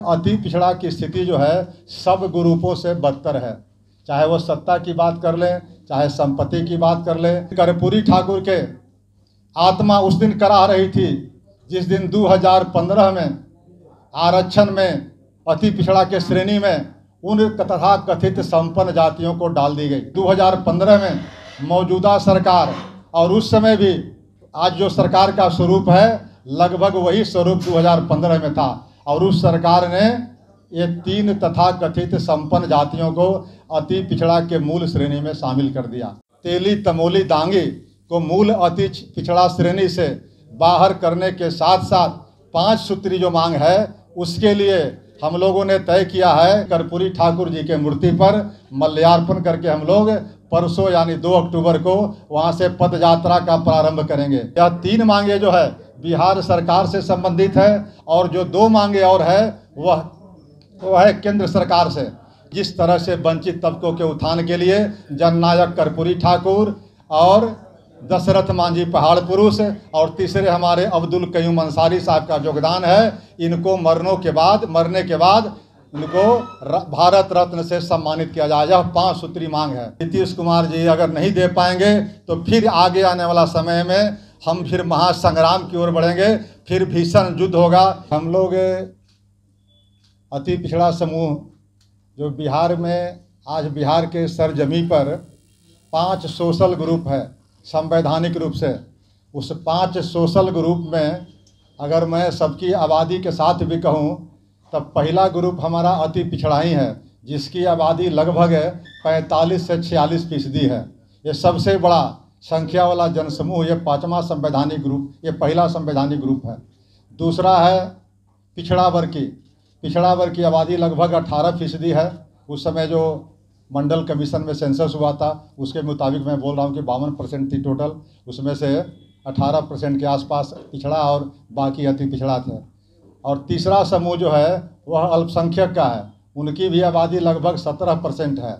अति पिछड़ा की स्थिति जो है सब ग्रुपों से बदतर है। चाहे वो सत्ता की बात कर ले, चाहे संपत्ति की बात कर ले। कर्पूरी ठाकुर के आत्मा उस दिन कराह रही थी जिस दिन 2015 में आरक्षण में अति पिछड़ा के श्रेणी में उन तथा कथित संपन्न जातियों को डाल दी गई। 2015 में मौजूदा सरकार और उस समय भी आज जो सरकार का स्वरूप है लगभग वही स्वरूप 2015 में था, और उस सरकार ने ये 3 तथा कथित संपन्न जातियों को अति पिछड़ा के मूल श्रेणी में शामिल कर दिया। तेली, तमोली, दांगी को मूल अति पिछड़ा श्रेणी से बाहर करने के साथ साथ 5 सूत्री जो मांग है उसके लिए हम लोगों ने तय किया है कर्पूरी ठाकुर जी के मूर्ति पर माल्यार्पण करके हम लोग परसों यानी 2 अक्टूबर को वहां से पद यात्रा का प्रारंभ करेंगे। यह 3 मांगे जो है बिहार सरकार से संबंधित है और जो 2 मांगे और है वह है केंद्र सरकार से। जिस तरह से वंचित तबकों के उत्थान के लिए जननायक कर्पूरी ठाकुर और दशरथ मांझी पहाड़ पुरुष और तीसरे हमारे अब्दुल कयूम अंसारी साहब का योगदान है, इनको मरने के बाद इनको भारत रत्न से सम्मानित किया जाए। यह 5 सूत्री मांग है। नीतीश कुमार जी अगर नहीं दे पाएंगे तो फिर आगे आने वाला समय में हम फिर महासंग्राम की ओर बढ़ेंगे, फिर भीषण युद्ध होगा। हम लोग अति पिछड़ा समूह जो बिहार में आज बिहार के सरजमी पर 5 सोशल ग्रुप है संवैधानिक रूप से। उस 5 सोशल ग्रुप में अगर मैं सबकी आबादी के साथ भी कहूँ तब पहला ग्रुप हमारा अति पिछड़ा ही है जिसकी आबादी लगभग 45 से 46% है। ये सबसे बड़ा संख्या वाला जनसमूह ये 5वां संवैधानिक ग्रुप, ये पहला संवैधानिक ग्रुप है। दूसरा है पिछड़ा वर्ग की आबादी लगभग 18% है। उस समय जो मंडल कमीशन में सेंसस हुआ था उसके मुताबिक मैं बोल रहा हूँ कि 52% थी टोटल, उसमें से 18% के आसपास पिछड़ा और बाकी अति पिछड़ा थे। और तीसरा समूह जो है वह अल्पसंख्यक का है, उनकी भी आबादी लगभग 17% है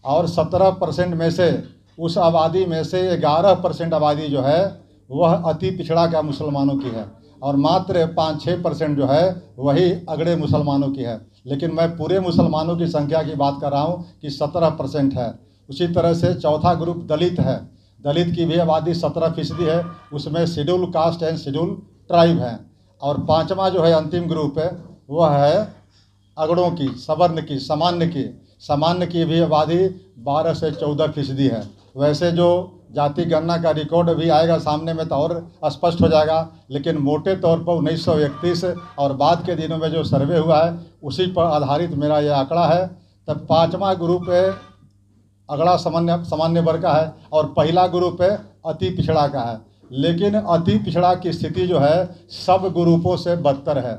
और 17% में से उस आबादी में से 11% आबादी जो है वह अति पिछड़ा का मुसलमानों की है और मात्र 5-6% जो है वही अगड़े मुसलमानों की है। लेकिन मैं पूरे मुसलमानों की संख्या की बात कर रहा हूँ कि 17% है। उसी तरह से चौथा ग्रुप दलित है, दलित की भी आबादी 17% है, उसमें schedule caste and schedule tribe है। और 5वां जो है अंतिम ग्रुप है वह है अगड़ों की, सवर्ण की, सामान्य की भी आबादी 12 से 14% है। वैसे जो जाति गणना का रिकॉर्ड भी आएगा सामने में तो और स्पष्ट हो जाएगा, लेकिन मोटे तौर पर 1931 और बाद के दिनों में जो सर्वे हुआ है उसी पर आधारित मेरा ये आंकड़ा है। तब 5वां ग्रुप है अगड़ा सामान्य वर्ग का है और पहला ग्रुप है अति पिछड़ा का है। लेकिन अति पिछड़ा की स्थिति जो है सब ग्रुपों से बदतर है।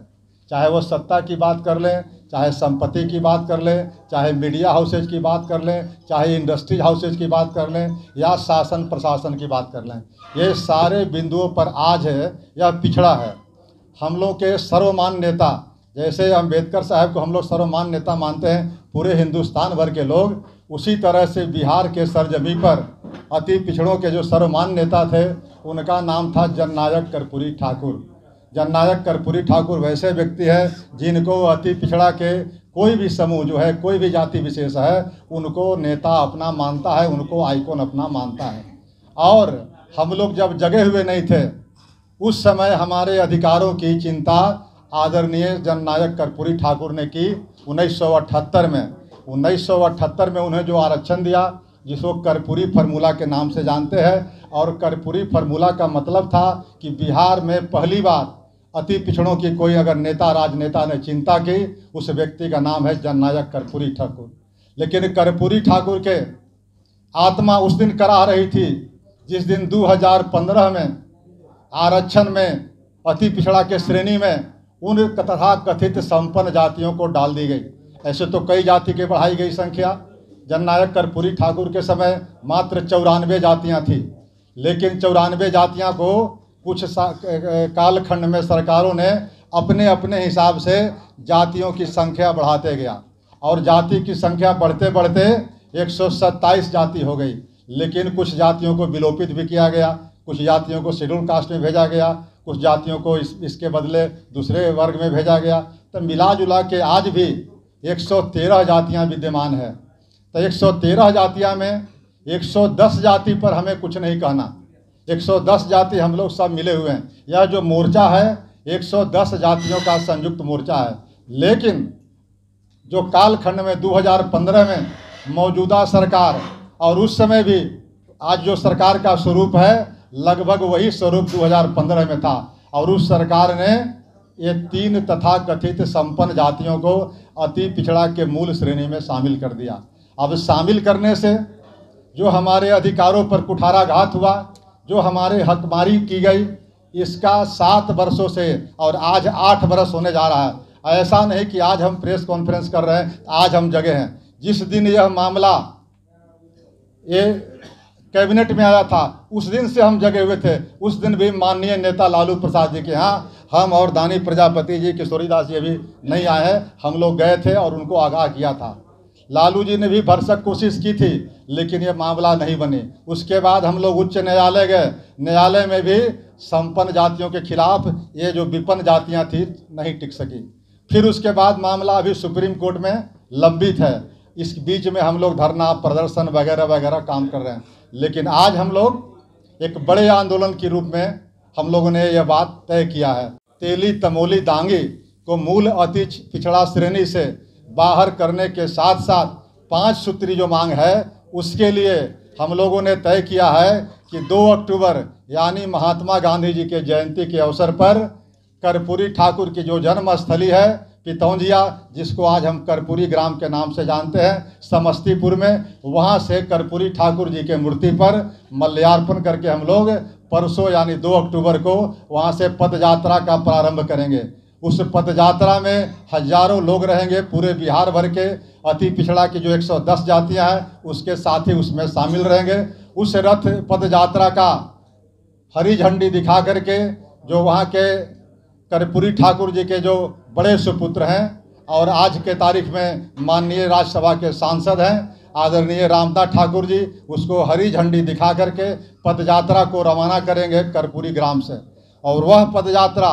चाहे वो सत्ता की बात कर लें, चाहे संपत्ति की बात कर लें, चाहे मीडिया हाउसेज की बात कर लें, चाहे इंडस्ट्रीज हाउसेज की बात कर लें या शासन प्रशासन की बात कर लें, ये सारे बिंदुओं पर आज है यह पिछड़ा है। हम लोग के सर्वमान्य नेता जैसे अम्बेडकर साहब को हम लोग सर्वमान्य नेता मानते हैं पूरे हिंदुस्तान भर के लोग, उसी तरह से बिहार के सरजमी पर अति पिछड़ों के जो सर्वमान्य नेता थे उनका नाम था जननायक कर्पूरी ठाकुर। जननायक कर्पूरी ठाकुर वैसे व्यक्ति है जिनको अति पिछड़ा के कोई भी समूह जो है, कोई भी जाति विशेष है, उनको नेता अपना मानता है, उनको आइकॉन अपना मानता है। और हम लोग जब जगे हुए नहीं थे उस समय हमारे अधिकारों की चिंता आदरणीय जननायक कर्पूरी ठाकुर ने की। 1978 में उन्हें जो आरक्षण दिया जिसको कर्पूरी फार्मूला के नाम से जानते हैं, और कर्पूरी फार्मूला का मतलब था कि बिहार में पहली बार अति पिछड़ों की कोई अगर नेता राजनेता ने चिंता की उस व्यक्ति का नाम है जननायक कर्पूरी ठाकुर। लेकिन कर्पूरी ठाकुर के आत्मा उस दिन कराह रही थी जिस दिन 2015 में आरक्षण में अति पिछड़ा के श्रेणी में उन तथा कथित संपन्न जातियों को डाल दी गई। ऐसे तो कई जाति के बढ़ाई गई संख्या। जननायक कर्पूरी ठाकुर के समय मात्र 94 जातियाँ थी, लेकिन 94 जातियाँ को कुछ कालखंड में सरकारों ने अपने अपने हिसाब से जातियों की संख्या बढ़ाते गया और जाति की संख्या बढ़ते बढ़ते 127 जाति हो गई। लेकिन कुछ जातियों को विलोपित भी किया गया, कुछ जातियों को शेड्यूल कास्ट में भेजा गया, कुछ जातियों को इसके बदले दूसरे वर्ग में भेजा गया। तो मिला जुला के आज भी 113 जातियां विद्यमान है। तो 113 जातियां में 110 जाति पर हमें कुछ नहीं कहना। 110 जाति हम लोग सब मिले हुए हैं। यह जो मोर्चा है 110 जातियों का संयुक्त मोर्चा है। लेकिन जो कालखंड में 2015 में मौजूदा सरकार और उस समय भी आज जो सरकार का स्वरूप है लगभग वही स्वरूप 2015 में था। और उस सरकार ने ये 3 तथाकथित संपन्न जातियों को अति पिछड़ा के मूल श्रेणी में शामिल कर दिया। अब शामिल करने से जो हमारे अधिकारों पर कुठाराघात हुआ, जो हमारे हकमारी की गई, इसका 7 वर्षों से और आज 8 वर्ष होने जा रहा है। ऐसा नहीं कि आज हम प्रेस कॉन्फ्रेंस कर रहे हैं, आज हम जगे हैं। जिस दिन यह मामला ये कैबिनेट में आया था उस दिन से हम जगे हुए थे। उस दिन भी माननीय नेता लालू प्रसाद जी के यहाँ हम और दानी प्रजापति जी, किशोरीदास जी अभी नहीं आए हैं, हम लोग गए थे और उनको आगाह किया था। लालू जी ने भी भरसक कोशिश की थी लेकिन ये मामला नहीं बनी। उसके बाद हम लोग उच्च न्यायालय गए, न्यायालय में भी संपन्न जातियों के खिलाफ ये जो विपन्न जातियां थी नहीं टिक सकी। फिर उसके बाद मामला अभी सुप्रीम कोर्ट में लंबित है। इस बीच में हम लोग धरना प्रदर्शन वगैरह वगैरह काम कर रहे हैं। लेकिन आज हम लोग एक बड़े आंदोलन के रूप में हम लोगों ने यह बात तय किया है। तेली तमोली दांगी को मूल अति पिछड़ा श्रेणी से बाहर करने के साथ साथ 5 सूत्री जो मांग है उसके लिए हम लोगों ने तय किया है कि 2 अक्टूबर यानी महात्मा गांधी जी के जयंती के अवसर पर कर्पूरी ठाकुर की जो जन्मस्थली है पितौंजिया, जिसको आज हम कर्पूरी ग्राम के नाम से जानते हैं, समस्तीपुर में, वहाँ से कर्पूरी ठाकुर जी के मूर्ति पर मल्यार्पण करके हम लोग परसों यानी 2 अक्टूबर को वहाँ से पद यात्रा का प्रारंभ करेंगे। उस पद यात्रा में हजारों लोग रहेंगे, पूरे बिहार भर के अति पिछड़ा की जो 110 जातियाँ हैं उसके साथ ही उसमें शामिल रहेंगे। उस रथ पद यात्रा का हरी झंडी दिखा करके जो वहाँ के कर्पूरी ठाकुर जी के जो बड़े सुपुत्र हैं और आज के तारीख में माननीय राज्यसभा के सांसद हैं आदरणीय रामदास ठाकुर जी, उसको हरी झंडी दिखा करके पद यात्रा को रवाना करेंगे कर्पूरी ग्राम से। और वह पद यात्रा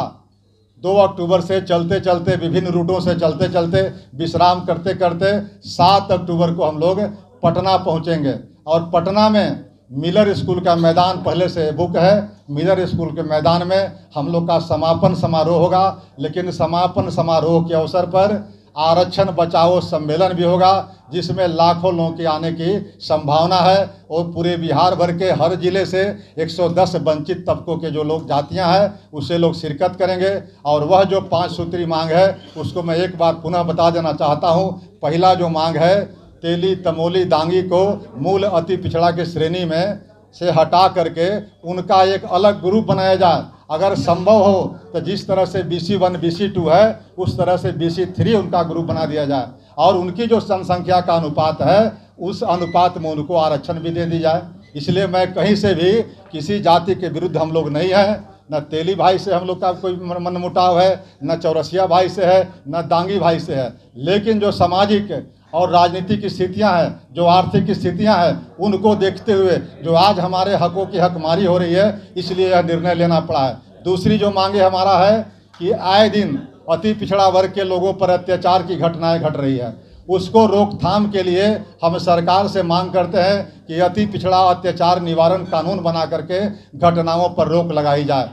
2 अक्टूबर से चलते चलते विभिन्न रूटों से चलते चलते विश्राम करते करते 7 अक्टूबर को हम लोग पटना पहुंचेंगे। और पटना में मिलर स्कूल का मैदान पहले से बुक है। मिलर स्कूल के मैदान में हम लोग का समापन समारोह होगा। लेकिन समापन समारोह के अवसर पर आरक्षण बचाओ सम्मेलन भी होगा जिसमें लाखों लोगों के आने की संभावना है। और पूरे बिहार भर के हर जिले से 110 वंचित तबकों के जो लोग जातियां हैं उससे लोग शिरकत करेंगे। और वह जो 5 सूत्री मांग है उसको मैं एक बार पुनः बता देना चाहता हूं। पहला जो मांग है तेली तमोली दांगी को मूल अति पिछड़ा के श्रेणी में से हटा करके उनका एक अलग ग्रुप बनाया जाए। अगर संभव हो तो जिस तरह से BC1 BC2 है उस तरह से BC3 उनका ग्रुप बना दिया जाए और उनकी जो जनसंख्या का अनुपात है उस अनुपात में उनको आरक्षण भी दे दी जाए। इसलिए मैं कहीं से भी किसी जाति के विरुद्ध हम लोग नहीं हैं। न तेली भाई से हम लोग का कोई मनमुटाव है, न चौरसिया भाई से है, न दांगी भाई से है। लेकिन जो सामाजिक और राजनीतिक स्थितियां हैं, जो आर्थिक स्थितियां हैं, उनको देखते हुए जो आज हमारे हकों की हकमारी हो रही है इसलिए यह निर्णय लेना पड़ा है। दूसरी जो मांगे हमारा है कि आए दिन अति पिछड़ा वर्ग के लोगों पर अत्याचार की घटनाएं घट रही है, उसको रोकथाम के लिए हम सरकार से मांग करते हैं कि अति पिछड़ा अत्याचार निवारण कानून बना करके घटनाओं पर रोक लगाई जाए।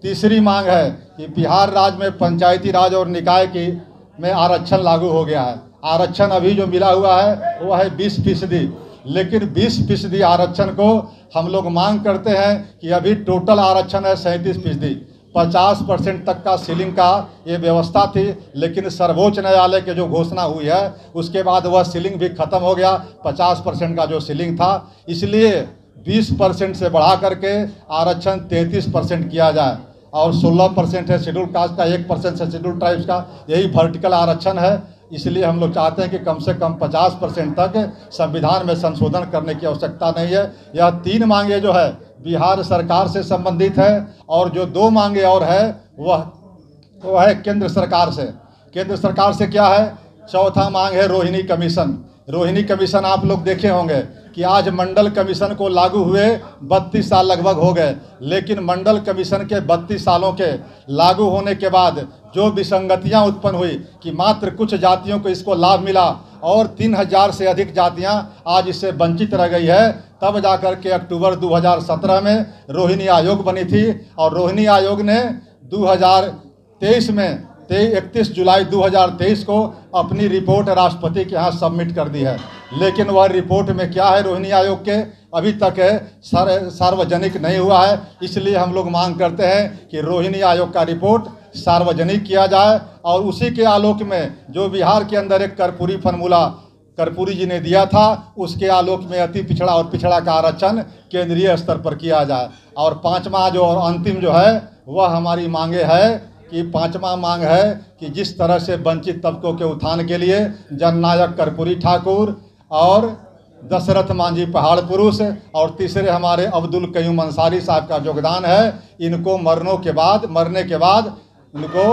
तीसरी मांग है कि बिहार राज्य में पंचायती राज और निकाय की में आरक्षण लागू हो गया है। आरक्षण अभी जो मिला हुआ है वो है 20%, लेकिन 20% आरक्षण को हम लोग मांग करते हैं कि अभी टोटल आरक्षण है 37%। 50% तक का सीलिंग का ये व्यवस्था थी, लेकिन सर्वोच्च न्यायालय के जो घोषणा हुई है उसके बाद वह सीलिंग भी खत्म हो गया। 50% का जो सीलिंग था, इसलिए 20% से बढ़ा करके आरक्षण 33% किया जाए। और 16% है शेड्यूल कास्ट का, 1% है शेड्यूल ट्राइब्स का, यही वर्टिकल आरक्षण है। इसलिए हम लोग चाहते हैं कि कम से कम 50% तक संविधान में संशोधन करने की आवश्यकता नहीं है। यह 3 मांगे जो है बिहार सरकार से संबंधित है और जो 2 मांगे और है वह है केंद्र सरकार से। केंद्र सरकार से क्या है? चौथा मांग है रोहिणी कमीशन। रोहिणी कमीशन आप लोग देखे होंगे कि आज मंडल कमीशन को लागू हुए 32 साल लगभग हो गए, लेकिन मंडल कमीशन के 32 सालों के लागू होने के बाद जो विसंगतियां उत्पन्न हुई कि मात्र कुछ जातियों को इसको लाभ मिला और 3000 से अधिक जातियां आज इससे वंचित रह गई है, तब जाकर के अक्टूबर 2017 में रोहिणी आयोग बनी थी और रोहिणी आयोग ने 2023 में 31 जुलाई 2023 को अपनी रिपोर्ट राष्ट्रपति के यहाँ सबमिट कर दी है। लेकिन वह रिपोर्ट में क्या है रोहिणी आयोग के अभी तक सार्वजनिक नहीं हुआ है। इसलिए हम लोग मांग करते हैं कि रोहिणी आयोग का रिपोर्ट सार्वजनिक किया जाए और उसी के आलोक में जो बिहार के अंदर एक कर्पूरी फॉर्मूला कर्पूरी जी ने दिया था, उसके आलोक में अति पिछड़ा और पिछड़ा का आरक्षण केंद्रीय स्तर पर किया जाए। और पांचवा जो और अंतिम जो है वह हमारी मांगे है कि पांचवा मांग है कि जिस तरह से वंचित तबकों के उत्थान के लिए जननायक कर्पूरी ठाकुर और दशरथ मांझी पहाड़ पुरुष और तीसरे हमारे अब्दुल कयूम अंसारी साहब का योगदान है, इनको मरने के बाद इनको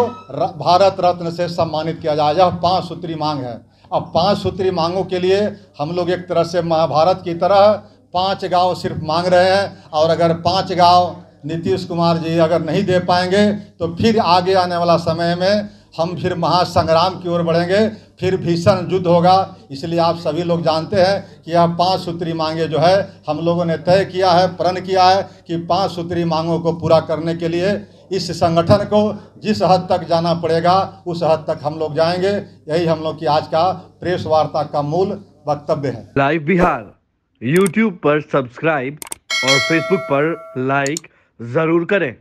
भारत रत्न से सम्मानित किया जाए। यह 5 सूत्री मांग है। अब 5 सूत्री मांगों के लिए हम लोग एक तरह से महाभारत की तरह 5 गांव सिर्फ मांग रहे हैं, और अगर 5 गांव नीतीश कुमार जी अगर नहीं दे पाएंगे तो फिर आगे आने वाला समय में हम फिर महासंग्राम की ओर बढ़ेंगे, फिर भीषण युद्ध होगा। इसलिए आप सभी लोग जानते हैं कि यह 5 सूत्री मांगे जो है हम लोगों ने तय किया है, प्रण किया है कि 5 सूत्री मांगों को पूरा करने के लिए इस संगठन को जिस हद तक जाना पड़ेगा उस हद तक हम लोग जाएंगे। यही हम लोग की आज का प्रेस वार्ता का मूल वक्तव्य है। लाइव बिहार यूट्यूब पर सब्सक्राइब और फेसबुक पर लाइक जरूर करें।